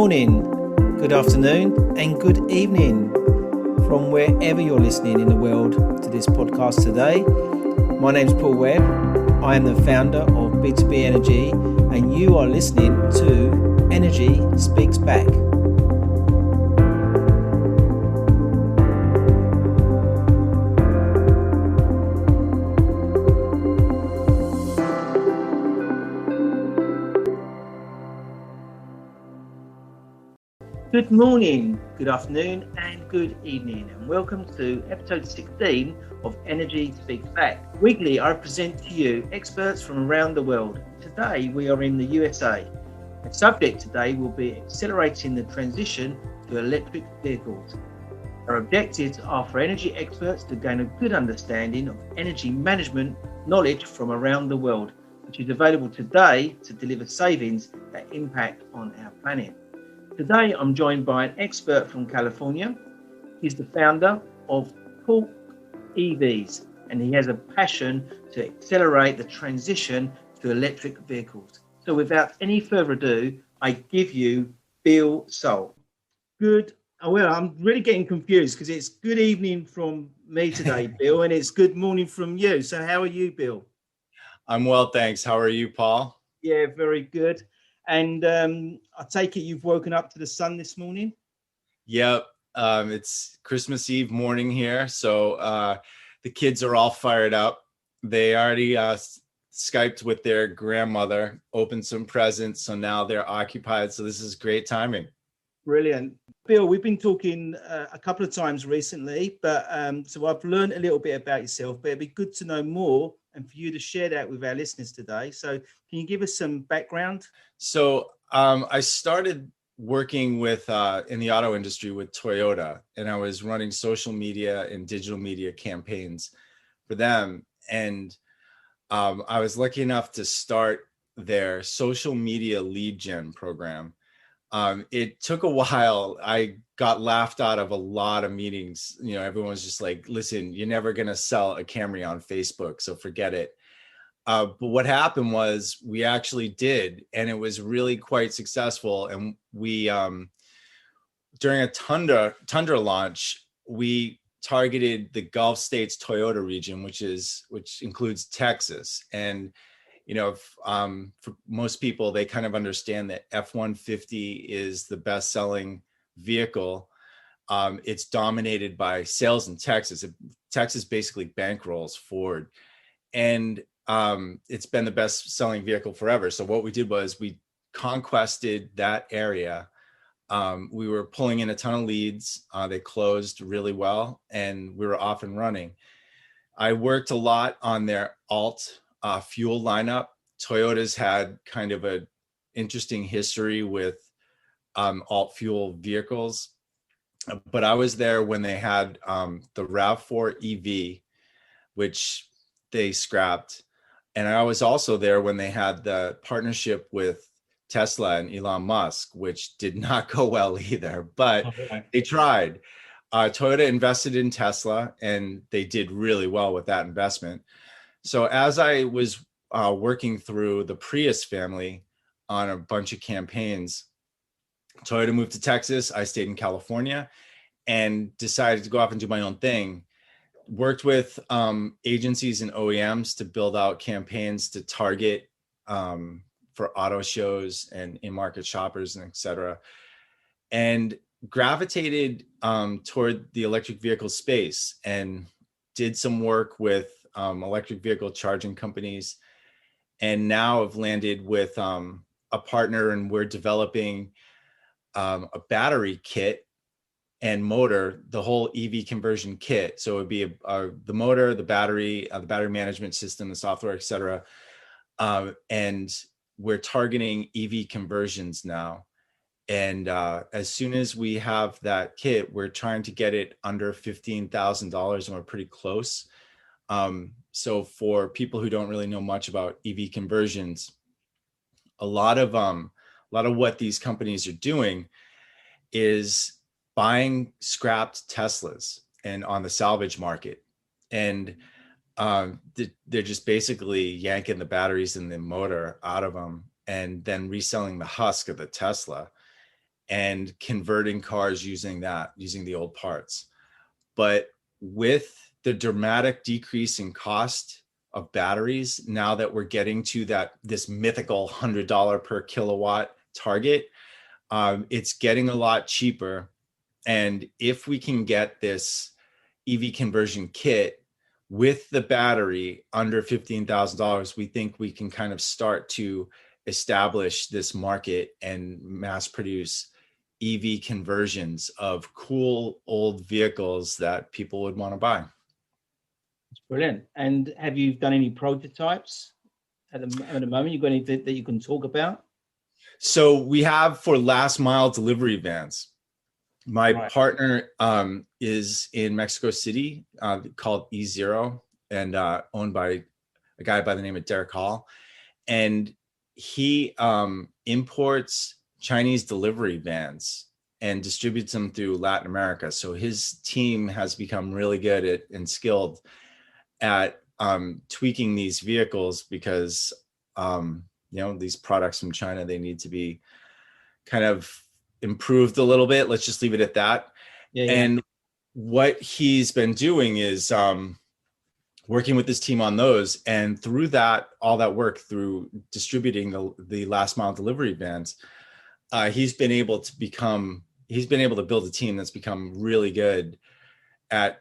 morning, good afternoon, and good evening from wherever you're listening in the world to this podcast today. My name's Paul Webb. I am the founder of B2B Energy, and you are listening to Energy Speaks Back. Good morning, good afternoon, and good evening, and welcome to episode 16 of Energy Speaks Back. Weekly, I present to you experts from around the world. Today, we are in the USA. The subject today will be accelerating the transition to electric vehicles. Our objectives are for energy experts to gain a good understanding of energy management knowledge from around the world, which is available today to deliver savings that impact on our planet. Today, I'm joined by an expert from California. He's the founder of Soule EVs, and he has a passion to accelerate the transition to electric vehicles. So without any further ado, I give you Bill Soule. I'm really getting confused because it's good evening from me today, Bill, and it's good morning from you. So how are you, Bill? I'm well, thanks. How are you, Paul? Yeah, very good. And I take it you've woken up to the sun this morning? Yep. It's Christmas Eve morning here. So the kids are all fired up. They already Skyped with their grandmother, opened some presents. So now they're occupied. So this is great timing. Brilliant. Bill, we've been talking a couple of times recently, but so I've learned a little bit about yourself, but it'd be good to know more and for you to share that with our listeners today. So can you give us some background? So I started working with in the auto industry with Toyota, and I was running social media and digital media campaigns for them. And I was lucky enough to start their social media lead gen program. It took a while. I got laughed out of a lot of meetings. You know, everyone was just like, listen, you're never going to sell a Camry on Facebook, so forget it. But what happened was we actually did, and it was really quite successful. And we, during a Tundra launch, we targeted the Gulf States Toyota region, which includes Texas. And you know, for most people, they kind of understand that F-150 is the best-selling vehicle. It's dominated by sales in Texas. Texas basically bankrolls Ford, and it's been the best-selling vehicle forever. So what we did was we conquested that area. We were pulling in a ton of leads. They closed really well, and we were off and running. I worked a lot on their alt fuel lineup. Toyota's had kind of an interesting history with alt fuel vehicles, but I was there when they had the RAV4 EV, which they scrapped. And I was also there when they had the partnership with Tesla and Elon Musk, which did not go well either, but they tried. Toyota invested in Tesla, and they did really well with that investment. So as I was working through the Prius family on a bunch of campaigns, Toyota moved to Texas. I stayed in California and decided to go off and do my own thing. Worked with agencies and OEMs to build out campaigns to target for auto shows and in-market shoppers and et cetera, and gravitated toward the electric vehicle space and did some work with electric vehicle charging companies, and now have landed with a partner, and we're developing a battery kit and motor, the whole EV conversion kit. So it would be the motor, the battery management system, the software, et cetera. And we're targeting EV conversions now. And as soon as we have that kit, we're trying to get it under $15,000, and we're pretty close. So for people who don't really know much about EV conversions, a lot of what these companies are doing is buying scrapped Teslas and on the salvage market, and they're just basically yanking the batteries and the motor out of them and then reselling the husk of the Tesla. and converting cars using the old parts. But with the dramatic decrease in cost of batteries, now that we're getting to this mythical $100 per kilowatt target, it's getting a lot cheaper. And if we can get this EV conversion kit with the battery under $15,000, we think we can kind of start to establish this market and mass produce EV conversions of cool old vehicles that people would want to buy. It's brilliant. And have you done any prototypes at the moment? You've got any that you can talk about? So we have for last mile delivery vans. My partner is in Mexico City, called E0, and owned by a guy by the name of Derek Hall. And he imports Chinese delivery vans and distributes them through Latin America. So his team has become really good at and skilled at tweaking these vehicles because, these products from China, they need to be kind of improved a little bit. Let's just leave it at that. Yeah. And what he's been doing is working with his team on those. And through that, all that work through distributing the last mile delivery vans, he's been able to build a team that's become really good at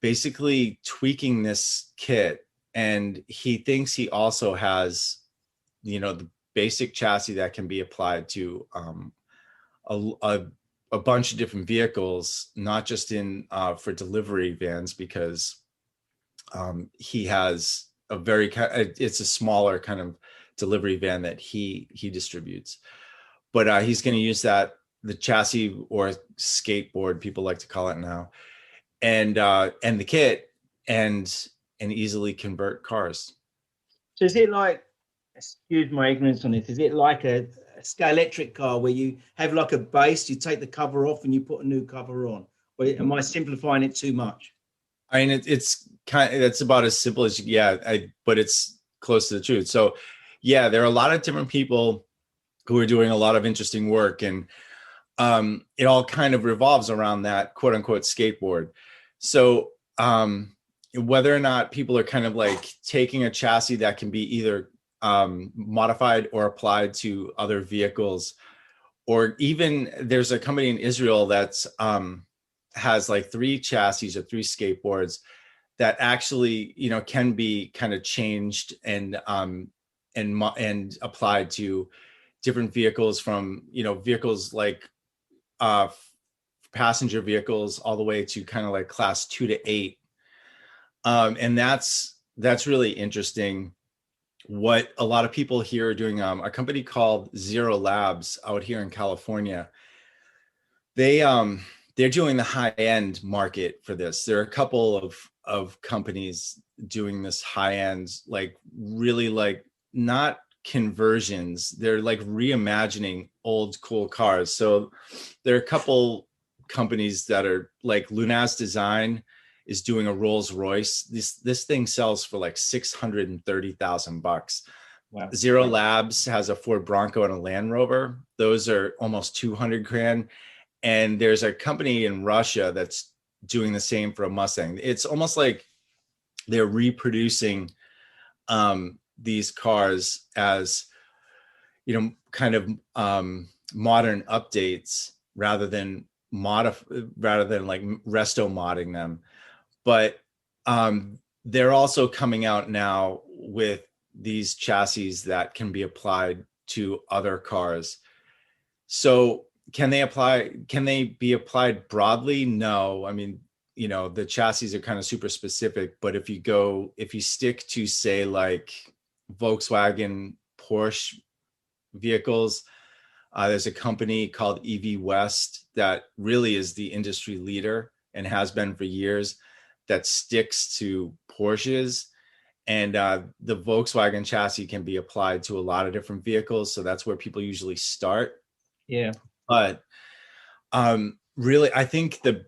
basically tweaking this kit. And he thinks he also has, the basic chassis that can be applied to a bunch of different vehicles, not just in for delivery vans, because he has it's a smaller kind of delivery van that he distributes, but he's going to use the chassis, or skateboard, people like to call it now, and the kit, and easily convert cars. So is it like, excuse my ignorance on this, is it like a electric car where you have like a base, you take the cover off and you put a new cover on? Or am I simplifying it too much? I mean, it's about as simple as, but it's close to the truth. So yeah, there are a lot of different people who are doing a lot of interesting work, and it all kind of revolves around that quote unquote skateboard. So whether or not people are kind of like taking a chassis that can be either modified or applied to other vehicles, or even there's a company in Israel that's has like 3 chassis or 3 skateboards that actually can be kind of changed and applied to different vehicles, from vehicles like passenger vehicles all the way to kind of like class 2 to 8, and that's really interesting. What a lot of people here are doing, a company called Zero Labs out here in California, they're doing the high-end market for this. There are a couple of companies doing this high-end, like really like not conversions. They're like reimagining old cool cars. So there are a couple companies that are like Lunaz Design is doing a Rolls Royce. This thing sells for like $630,000. Wow. Zero Labs has a Ford Bronco and a Land Rover. Those are almost $200,000. And there's a company in Russia that's doing the same for a Mustang. It's almost like they're reproducing these cars as, kind of modern updates rather than like resto modding them. But they're also coming out now with these chassis that can be applied to other cars. So can they be applied broadly? No. I mean, the chassis are kind of super specific, but if you stick to, say, like Volkswagen, Porsche vehicles, there's a company called EV West that really is the industry leader and has been for years, that sticks to Porsches, and the Volkswagen chassis can be applied to a lot of different vehicles. So that's where people usually start. Yeah. But really, I think the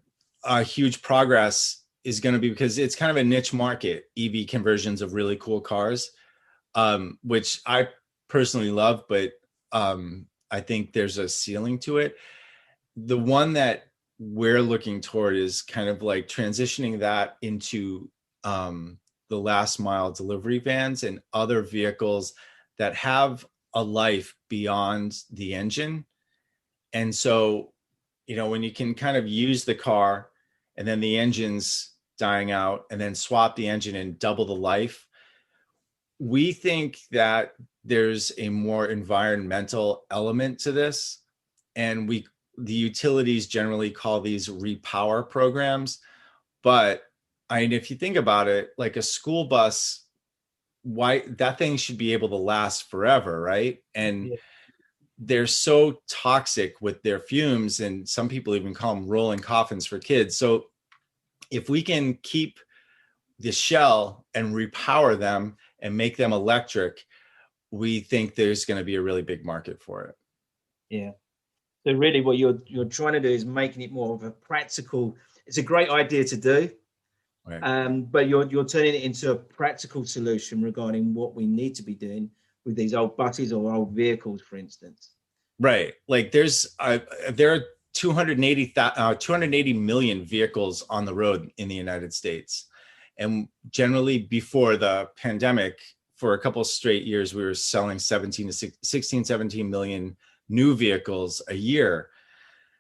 huge progress is going to be, because it's kind of a niche market, EV conversions of really cool cars, which I personally love. But I think there's a ceiling to it. The one that we're looking toward is kind of like transitioning that into the last mile delivery vans and other vehicles that have a life beyond the engine. And so, when you can kind of use the car and then the engine's dying out and then swap the engine and double the life, we think that there's a more environmental element to this. And the utilities generally call these repower programs. But if you think about it, like a school bus, why that thing should be able to last forever, right? And Yeah. they're so toxic with their fumes, and some people even call them rolling coffins for kids. So if we can keep the shell and repower them and make them electric, we think there's going to be a really big market for it. Yeah. So really what you're trying to do is making it more of a practical, it's a great idea to do, Right. but you're turning it into a practical solution regarding what we need to be doing with these old buses or old vehicles, for instance. Right. Like there are 280 million vehicles on the road in the United States. And generally before the pandemic, for a couple straight years, we were selling 17 million new vehicles a year.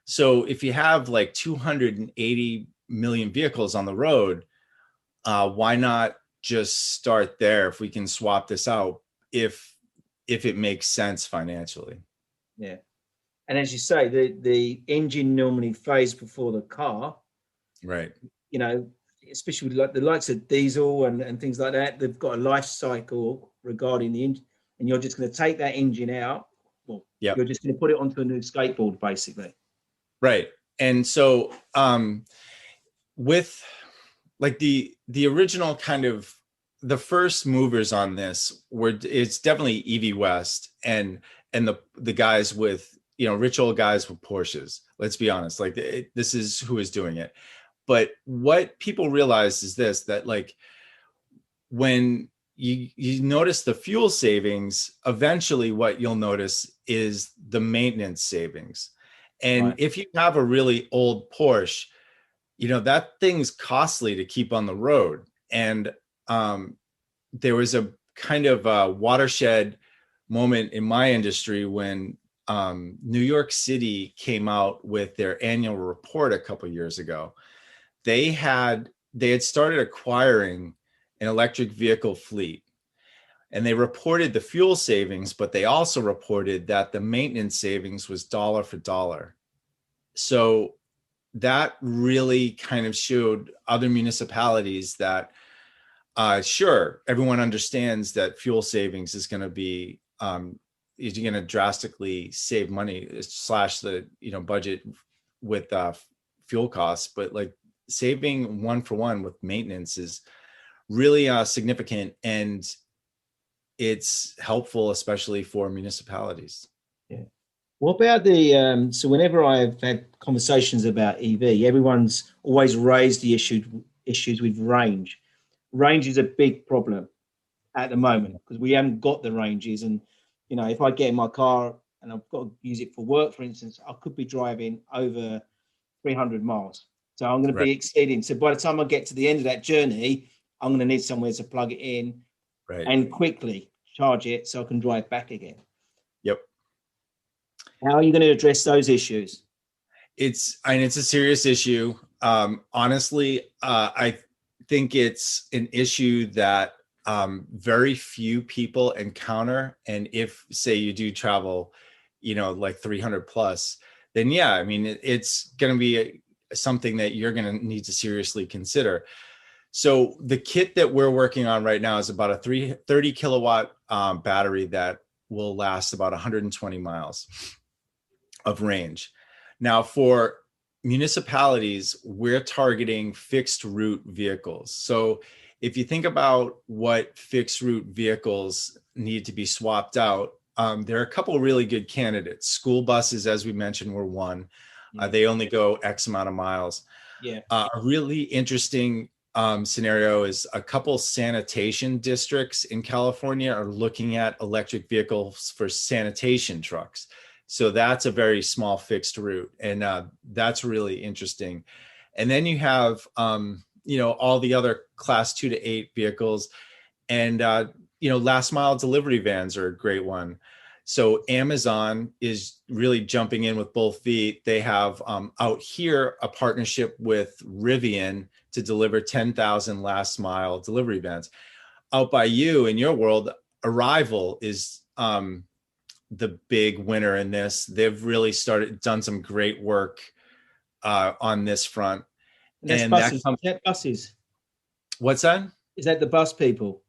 So if you have like 280 million vehicles on the road, why not just start there if we can swap this out, if it makes sense financially? Yeah. And as you say, the engine normally fades before the car, Right. Especially with like the likes of diesel and things like that. They've got a life cycle regarding the engine, and you're just going to take that engine out. Well, Yep. you're just going to put it onto a new skateboard, basically. Right. And so with like the original kind of the first movers on this it's definitely EV West and the guys with, rich old guys with Porsches. Let's be honest, like this is who is doing it. But what people realize is this, that like when you notice the fuel savings, eventually what you'll notice is the maintenance savings. And Right. if you have a really old Porsche, that thing's costly to keep on the road. And there was a kind of a watershed moment in my industry when New York City came out with their annual report a couple of years ago. They had started acquiring an electric vehicle fleet, and they reported the fuel savings, but they also reported that the maintenance savings was dollar for dollar. So that really kind of showed other municipalities that sure, everyone understands that fuel savings is going to be is going to drastically save money slash the budget with fuel costs, but like saving one for one with maintenance is really significant, and it's helpful, especially for municipalities. Yeah. What about the so whenever I've had conversations about EV, everyone's always raised the issues with range. Range is a big problem at the moment because we haven't got the ranges. And if I get in my car and I've got to use it for work, for instance, I could be driving over 300 miles. So I'm going to Right. be exceeding. So by the time I get to the end of that journey, I'm going to need somewhere to plug it in Right. and quickly charge it so I can drive back again. Yep. How are you going to address those issues? It's a serious issue. Honestly, I think it's an issue that very few people encounter. And if, say, you do travel, like 300 plus, then yeah, I mean, it's going to be something that you're going to need to seriously consider. So the kit that we're working on right now is about a 30 kilowatt battery that will last about 120 miles of range. Now, for municipalities, we're targeting fixed route vehicles. So if you think about what fixed route vehicles need to be swapped out, there are a couple of really good candidates. School buses, as we mentioned, were one. They only go X amount of miles. Yeah. A really interesting scenario is a couple sanitation districts in California are looking at electric vehicles for sanitation trucks. So that's a very small fixed route, and that's really interesting. And then you have all the other class 2 to 8 vehicles, and last mile delivery vans are a great one. So Amazon is really jumping in with both feet. They have out here a partnership with Rivian to deliver 10,000 last mile delivery vans. Out by you in your world, Arrival is the big winner in this. They've really done some great work on this front. And that's And buses. Is that buses? What's that? Is that the bus people?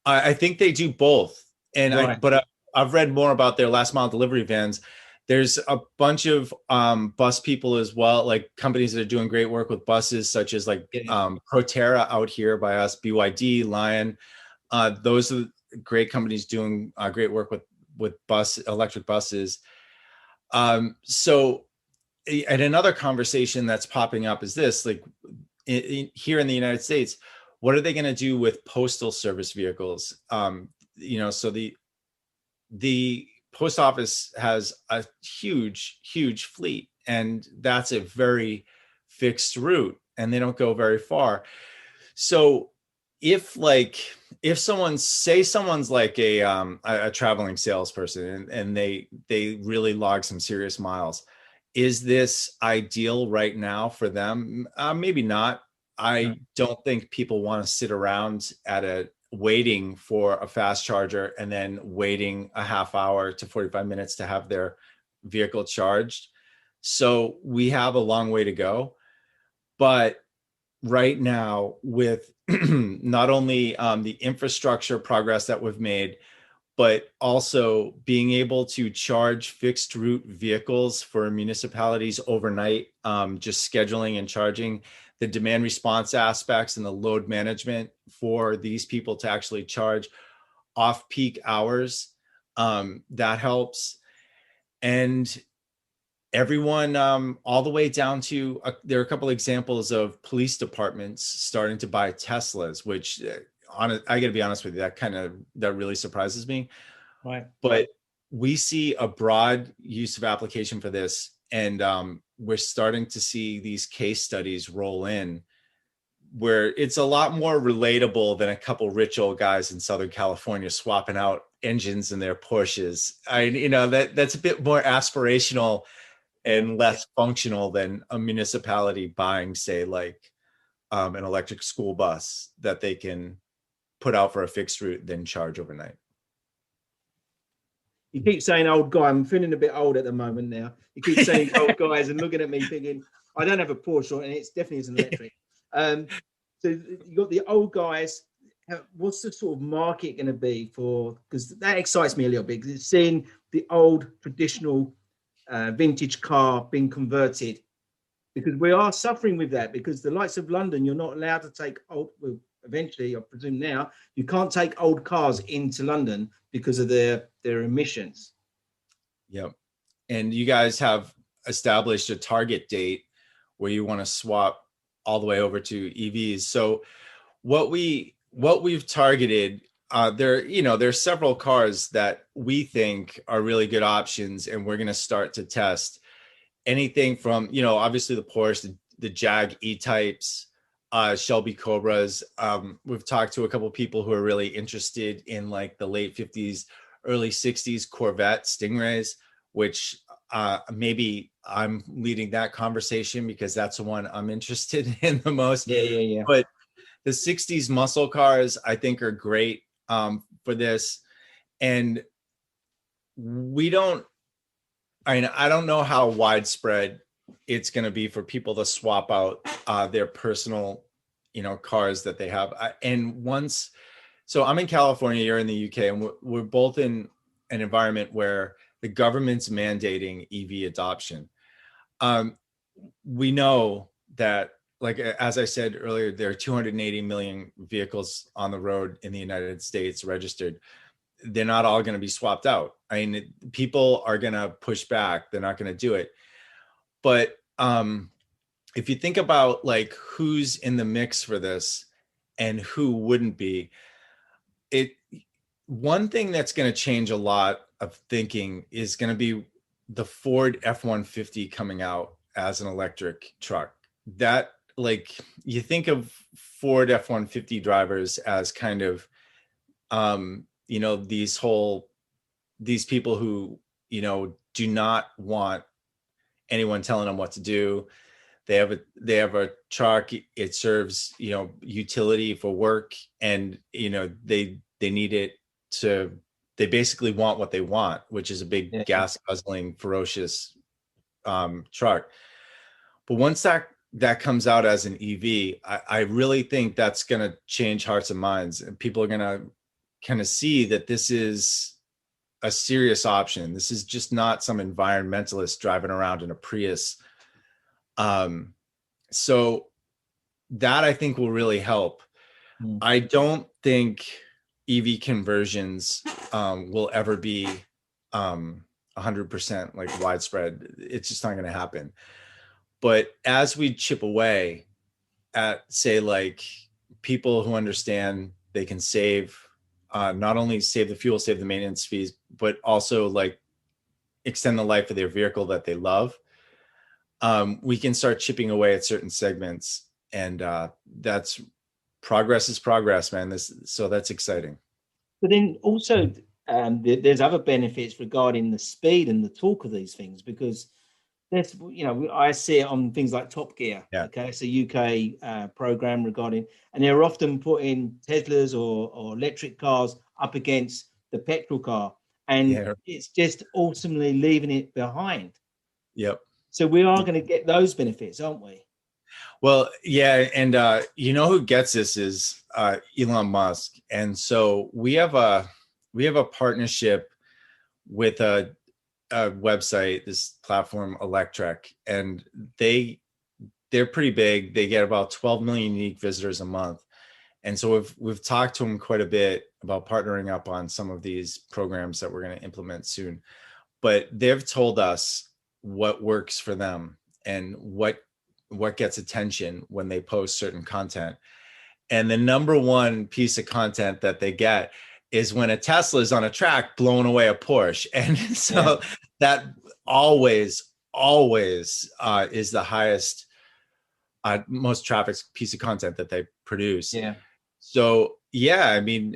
I think they do both. And right. I've read more about their last mile delivery vans. There's a bunch of bus people as well, like companies that are doing great work with buses, such as Proterra out here by us, BYD, Lion. Those are great companies doing great work with electric buses. So, and another conversation that's popping up is this: like here in the United States, what are they going to do with postal service vehicles? So the post office has a huge fleet, and that's a very fixed route, and they don't go very far. So if someone's like a traveling salesperson, and they really log some serious miles, is this ideal right now for them? Maybe not. I don't think people want to sit around waiting for a fast charger and then waiting a half hour to 45 minutes to have their vehicle charged. So we have a long way to go. But right now, with not only the infrastructure progress that we've made, but also being able to charge fixed route vehicles for municipalities overnight, just scheduling and charging, the demand response aspects and the load management for these people to actually charge off peak hours, that helps. And everyone, all the way down to there are a couple examples of police departments starting to buy Teslas, which I got to be honest with you, that really surprises me. Right. But we see a broad use of application for this, and we're starting to see these case studies roll in where it's a lot more relatable than a couple rich old guys in Southern California swapping out engines in their Porsches. That's a bit more aspirational and less functional than a municipality buying, say, like an electric school bus that they can put out for a fixed route, then charge overnight. You keep saying old guy. I'm feeling a bit old at the moment now. You keep saying old guys and looking at me thinking, I don't have a Porsche, and it's definitely isn't electric. So you got the old guys. What's the sort of market going to be for? Because that excites me a little bit, because it's seeing the old traditional vintage car being converted. Because we are suffering with that, because the likes of London, you're not allowed to take old, well, eventually, I presume now, you can't take old cars into London because of their emissions. Yep. And you guys have established a target date where you want to swap all the way over to EVs. So what we've targeted, there's several cars that we think are really good options, and we're going to start to test anything from, obviously the Porsche, the Jag E-types, Shelby Cobras. We've talked to a couple of people who are really interested in like the late 50s, early 60s Corvette Stingrays, which maybe I'm leading that conversation because that's the one I'm interested in the most. Yeah. But the 60s muscle cars, I think, are great for this. And I don't know how widespread it's going to be for people to swap out their personal, cars that they have. So I'm in California, you're in the UK, and we're both in an environment where the government's mandating EV adoption. We know that, like, as I said earlier, there are 280 million vehicles on the road in the United States registered. They're not all going to be swapped out. I mean, people are going to push back. They're not going to do it. But if you think about like who's in the mix for this and who wouldn't be, one thing that's going to change a lot of thinking is going to be the Ford F-150 coming out as an electric truck. That, like, you think of Ford F-150 drivers as kind of, you know, these people who, you know, do not want anyone telling them what to do. They have a truck. It serves, you know, utility for work, and you know they need it to. They basically want what they want, which is a big Yeah. gas guzzling, ferocious truck. But once that comes out as an EV, I really think that's going to change hearts and minds, and people are going to kind of see that this is a serious option. This is just not some environmentalist driving around in a Prius. Um, so that I think will really help. Mm. I don't think EV conversions will ever be 100% like widespread. It's just not going to happen. But as we chip away at, say, like, people who understand they can save, not only save the fuel, save the maintenance fees, but also like extend the life of their vehicle that they love, we can start chipping away at certain segments, and that's progress is progress, man. So that's exciting. But then also, there's other benefits regarding the speed and the torque of these things, because there's, you know, I see it on things like Top Gear. Yeah. Okay, it's a UK program regarding, and they're often putting Teslas or electric cars up against the petrol car, and Yeah. it's just ultimately leaving it behind. Yep. So we are going to get those benefits, aren't we? Well, yeah, and you know who gets this is Elon Musk, and so we have a partnership with a website, this platform Electrek, and they're pretty big. They get about 12 million unique visitors a month, and so we've talked to them quite a bit about partnering up on some of these programs that we're going to implement soon. But they've told us what works for them and what gets attention when they post certain content. And the number one piece of content that they get is when a Tesla is on a track blowing away a Porsche. And so that always is the highest, most trafficked piece of content that they produce. Yeah. So yeah, I mean,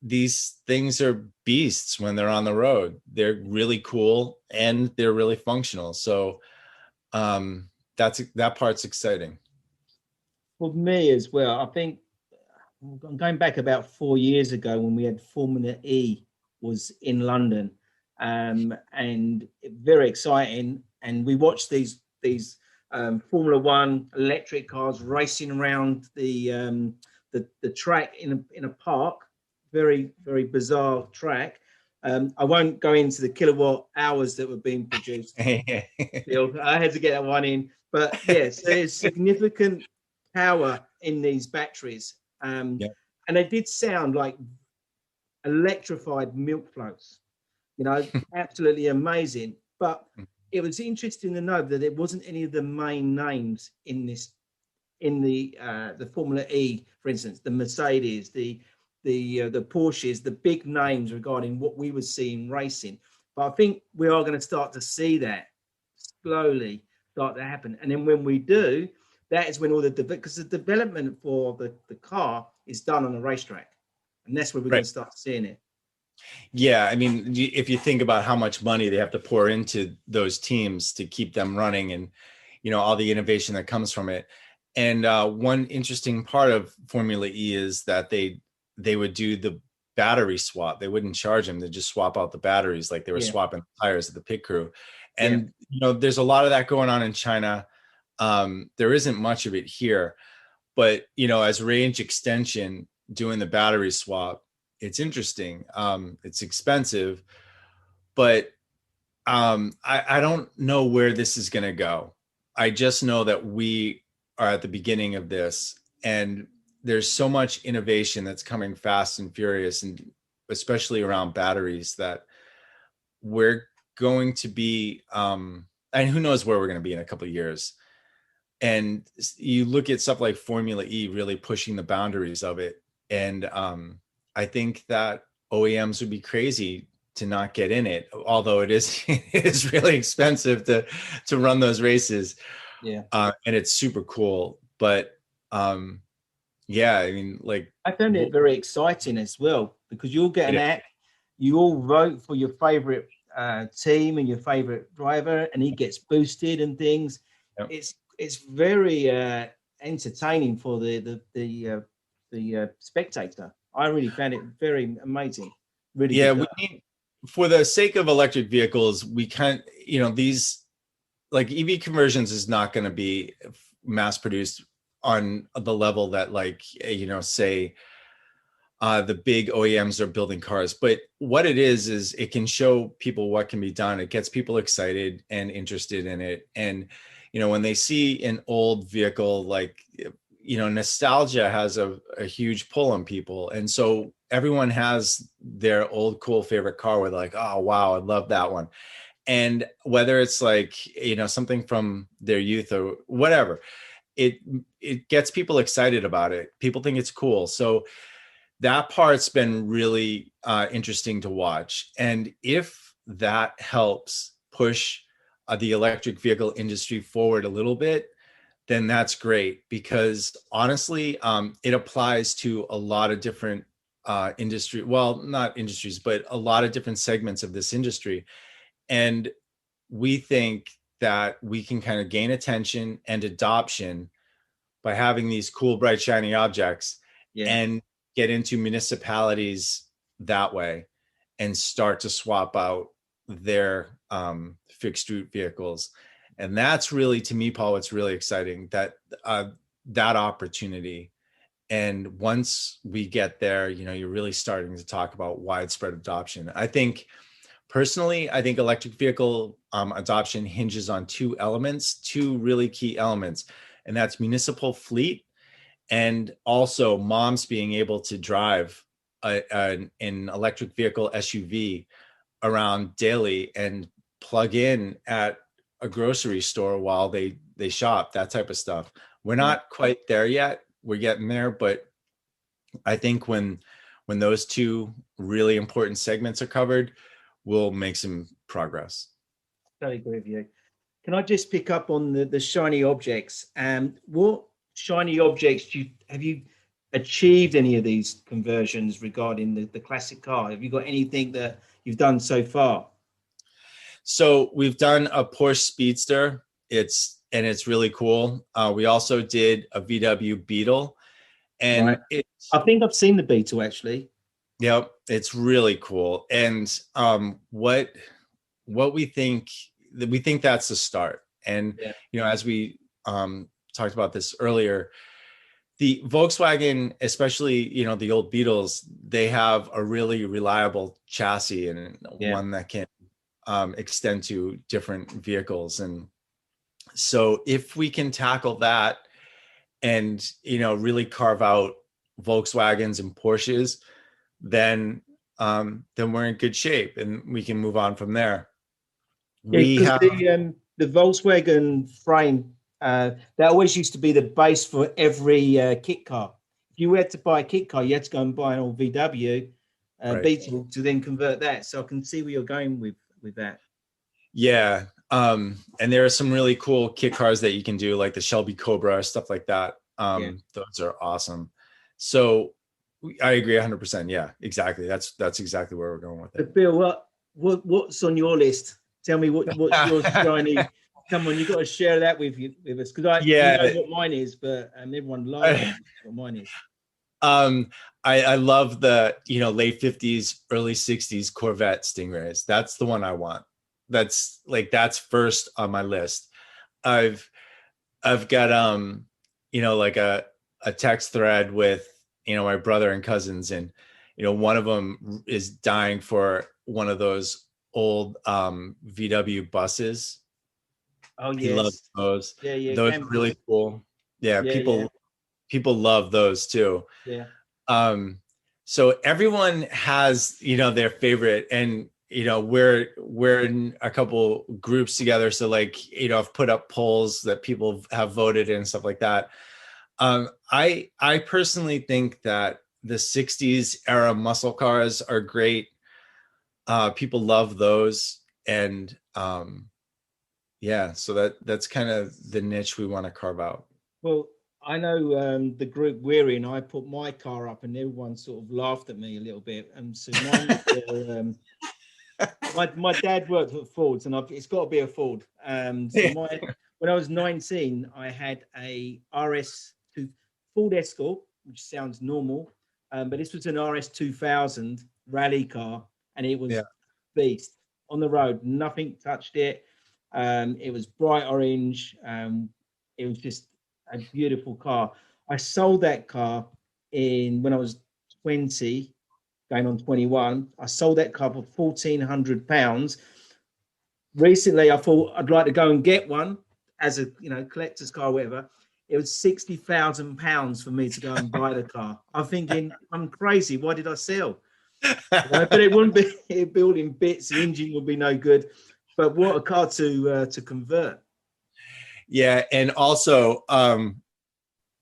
these things are beasts when they're on the road. They're really cool and they're really functional. So that part's exciting. For me as well, I think I'm going back about 4 years ago when we had Formula E was in London, and very exciting. And we watched these Formula One electric cars racing around the track in a park. Very very bizarre track. I won't go into the kilowatt hours that were being produced. I had to get that one in, but yes, there's significant power in these batteries. Yeah. And they did sound like electrified milk floats, you know, absolutely amazing. But it was interesting to know that it wasn't any of the main names in this, in the Formula E, for instance, the Mercedes, the Porsches, the big names regarding what we were seeing racing. But I think we are going to start to see that slowly start to happen. And then when we do, that is when all the because the development for the car is done on a racetrack, and that's where we're going Right. to start seeing it. Yeah, I mean, if you think about how much money they have to pour into those teams to keep them running, and you know all the innovation that comes from it. And one interesting part of Formula E is that they would do the battery swap. They wouldn't charge them; they just swap out the batteries, like they were Yeah, swapping tires of the pit crew. yeah, And you know, there's a lot of that going on in China. There isn't much of it here, but you know, as range extension, doing the battery swap, it's interesting. It's expensive, but I don't know where this is going to go. I just know that we are at the beginning of this, and there's so much innovation that's coming fast and furious, and especially around batteries, that we're going to be, and who knows where we're going to be in a couple of years. And you look at stuff like Formula E really pushing the boundaries of it, and I think that OEMs would be crazy to not get in it, although it is it is really expensive to run those races. Yeah. And it's super cool. But yeah, I mean, like, I found it very exciting as well because you'll get an app, you all vote for your favorite team and your favorite driver, and he gets boosted and things. Yep. It's very entertaining for the spectator. I really found it very amazing. Really Yeah, good. we need, for the sake of electric vehicles, we can't, these, like, EV conversions is not going to be mass produced on the level that, like, say the big OEMs are building cars. But what it is it can show people what can be done. It gets people excited and interested in it. And, when they see an old vehicle, like, nostalgia has a huge pull on people. And so everyone has their old cool favorite car where they're like, oh, wow, I love that one. And whether it's like, something from their youth or whatever, it gets people excited about it. People think it's cool. So that part's been really interesting to watch. And if that helps push the electric vehicle industry forward a little bit, then that's great, because honestly, it applies to a lot of different industry, well, not industries, but a lot of different segments of this industry. And we think that we can kind of gain attention and adoption by having these cool, bright, shiny objects, and get into municipalities that way and start to swap out their fixed route vehicles. And that's really, to me, Paul, what's really exciting, that that opportunity. And once we get there, you're really starting to talk about widespread adoption. I think personally, electric vehicle adoption hinges on two really key elements, and that's municipal fleet, and also moms being able to drive an electric vehicle SUV around daily and plug in at a grocery store while they shop, that type of stuff. We're not quite there yet. We're getting there, but I think when those two really important segments are covered, we'll make some progress. Totally agree with you. Can I just pick up on the shiny objects? What shiny objects have you achieved any of these conversions regarding the classic car? Have you got anything that you've done so far? So we've done a Porsche Speedster. It's really cool. We also did a VW Beetle, and I think I've seen the Beetle actually. Yep, it's really cool. And what we think that's the start. And as we talked about this earlier, the Volkswagen, especially the old Beetles, they have a really reliable chassis, and one that can extend to different vehicles. And so if we can tackle that and really carve out Volkswagens and Porsches, then we're in good shape and we can move on from there. We have the Volkswagen frame that always used to be the base for every kit car. If you had to buy a kit car, you had to go and buy an old VW Beetle to then convert that. So I can see where you're going with that. Yeah. And there are some really cool kit cars that you can do, like the Shelby Cobra, stuff like that. Those are awesome. So I agree 100%. Yeah, exactly. That's exactly where we're going with it. But Bill, what's on your list? Tell me what's your shiny. Come on, you got to share that with us, because you know what mine is, but everyone loves what mine is. I love the late 50s, early 60s Corvette Stingrays. That's the one I want. That's first on my list. I've got like a text thread with my brother and cousins, and one of them is dying for one of those old VW buses. Oh yes, he loves those. Yeah, those are really cool. People love those too. So everyone has their favorite, and we're in a couple groups together, so like I've put up polls that people have voted in and stuff like that. I personally think that the 60s era muscle cars are great. People love those. And yeah, so that's kind of the niche we want to carve out. Well, I know the group we're in, I put my car up and everyone sort of laughed at me a little bit. And so mine was, my dad worked at Ford's, and it's got to be a Ford. When I was 19, I had a RS2 Ford Escort, which sounds normal, but this was an RS 2000 rally car, and it was beast on the road. Nothing touched it. It was bright orange. It was just a beautiful car. I sold that car when I was 20, going on 21. I sold that car for £1,400. Recently, I thought I'd like to go and get one as a collector's car, or whatever. It was £60,000 for me to go and buy the car. I'm thinking, I'm crazy. Why did I sell? But it wouldn't be built in bits. The engine would be no good. But what a car to convert. Yeah, and also,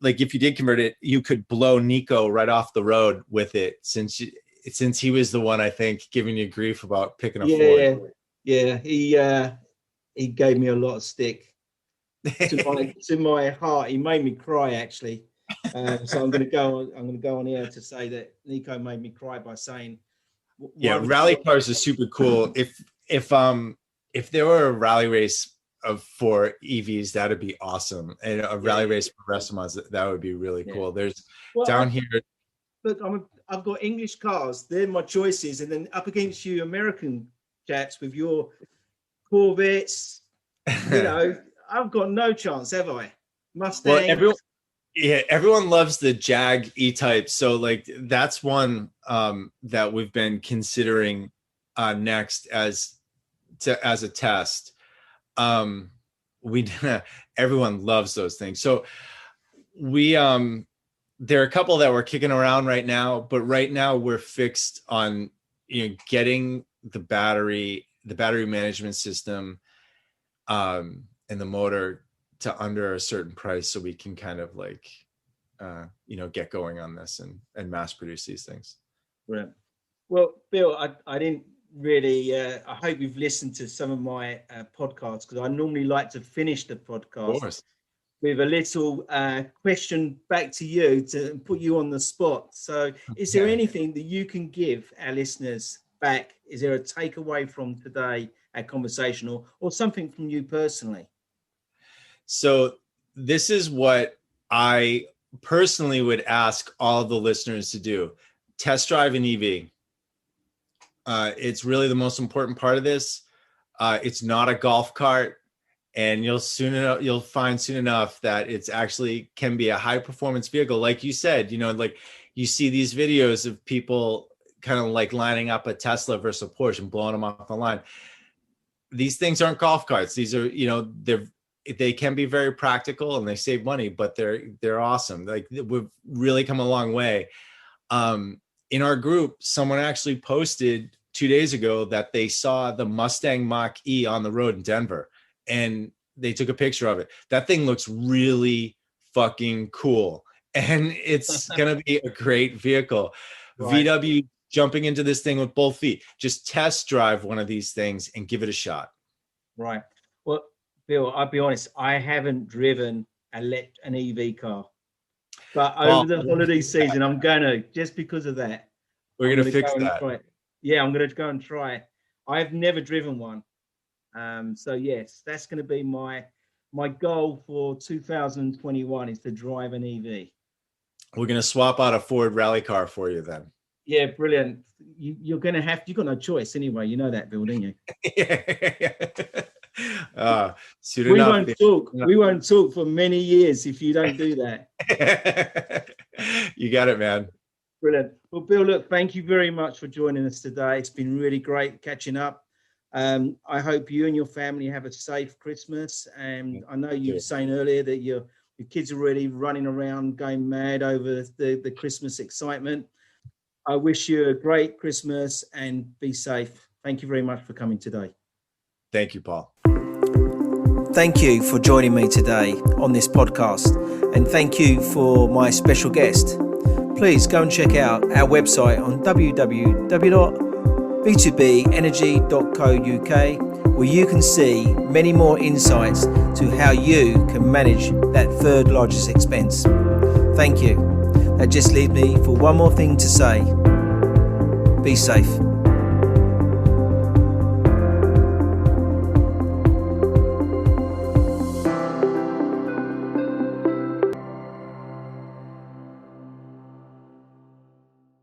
like if you did convert it, you could blow Nico right off the road with it, since he was the one, I think, giving you grief about picking a Ford. Yeah, he gave me a lot of stick. to my heart. He made me cry, actually. So I'm going to go on here to say that Nico made me cry by saying, rally cars are super cool. If there were a rally race for EVs, that'd be awesome. And a rally race for restaurants, that would be really cool. There's here. Look, I've got English cars. They're my choices, and then up against you, American chaps with your Corvettes. I've got no chance, have I? Mustang. Well, everyone loves the Jag E-Type, so like that's one that we've been considering next as a test. Everyone loves those things, so we there are a couple that we're kicking around right now, but right now we're fixed on getting the battery management system and the motor to under a certain price, so we can kind of like get going on this and mass produce these things. Right. Well, Bill, I didn't really I hope you've listened to some of my podcasts, because I normally like to finish the podcast with a little question back to you to put you on the spot. So is there anything that you can give our listeners back? Is there a takeaway from today, our conversation, or something from you personally? So this is what I personally would ask all the listeners to do. Test drive an EV. It's really the most important part of this. It's not a golf cart, and you'll find soon enough that it's actually can be a high performance vehicle. Like you said, like you see these videos of people kind of like lining up a Tesla versus a Porsche and blowing them off the line. These things aren't golf carts. These are, they can be very practical and they save money, but they're awesome. Like we've really come a long way. In our group, someone actually posted 2 days ago that they saw the Mustang Mach-E on the road in Denver, and they took a picture of it. That thing looks really fucking cool, and it's going to be a great vehicle. Right. VW jumping into this thing with both feet. Just test drive one of these things and give it a shot. Right. Well, Bill, I'll be honest, I haven't driven an EV car. But over the holiday season, I'm going to, just because of that. We're going to fix that. Yeah, I'm going to go and try it. I've never driven one. So, yes, that's going to be my goal for 2021 is to drive an EV. We're going to swap out a Ford rally car for you then. Yeah, brilliant. You're going to have, you've got no choice anyway. You know that, Bill, don't you? We won't talk for many years if you don't do that. You got it, man. Brilliant. Well, Bill, look, thank you very much for joining us today. It's been really great catching up. I hope you and your family have a safe Christmas. And I know you were saying earlier that your kids are already running around going mad over the Christmas excitement. I wish you a great Christmas and be safe. Thank you very much for coming today. Thank you, Paul. Thank you for joining me today on this podcast, and thank you for my special guest. Please go and check out our website on www.retrofitting.com b2benergy.co.uk, where you can see many more insights to how you can manage that third largest expense. Thank you. That just leaves me for one more thing to say. Be safe.